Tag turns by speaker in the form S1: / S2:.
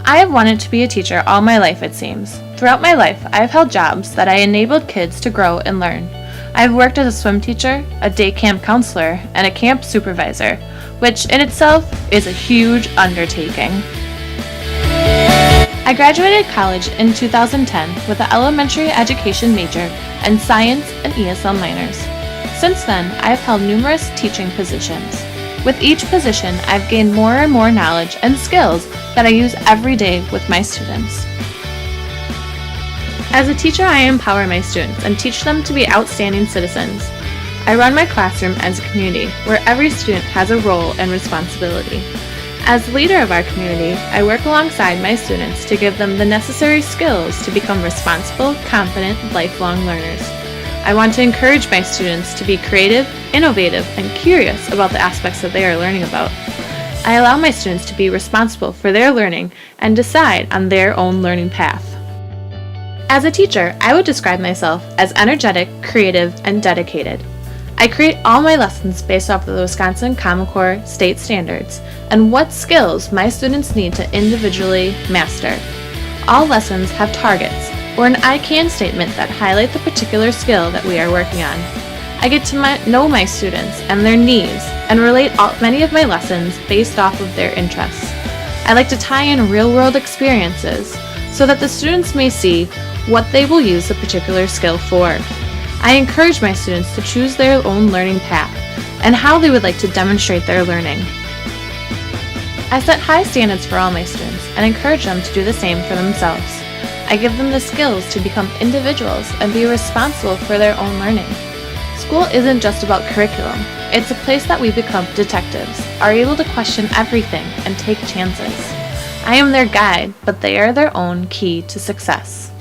S1: I have wanted to be a teacher all my life, it seems. Throughout my life, I have held jobs that I enabled kids to grow and learn. I have worked as a swim teacher, a day camp counselor, and a camp supervisor, which in itself is a huge undertaking. I graduated college in 2010 with an elementary education major and science and ESL minors. Since then, I have held numerous teaching positions. With each position, I've gained more and more knowledge and skills that I use every day with my students. As a teacher, I empower my students and teach them to be outstanding citizens. I run my classroom as a community where every student has a role and responsibility. As the leader of our community, I work alongside my students to give them the necessary skills to become responsible, confident, lifelong learners. I want to encourage my students to be creative, innovative, and curious about the aspects that they are learning about. I allow my students to be responsible for their learning and decide on their own learning path. As a teacher, I would describe myself as energetic, creative, and dedicated. I create all my lessons based off of the Wisconsin Common Core state standards and what skills my students need to individually master. All lessons have targets or an I can statement that highlight the particular skill that we are working on. I get to know my students and their needs and relate many of my lessons based off of their interests. I like to tie in real-world experiences so that the students may see what they will use the particular skill for. I encourage my students to choose their own learning path and how they would like to demonstrate their learning. I set high standards for all my students and encourage them to do the same for themselves. I give them the skills to become individuals and be responsible for their own learning. School isn't just about curriculum. It's a place that we become detectives, are able to question everything and take chances. I am their guide, but they are their own key to success.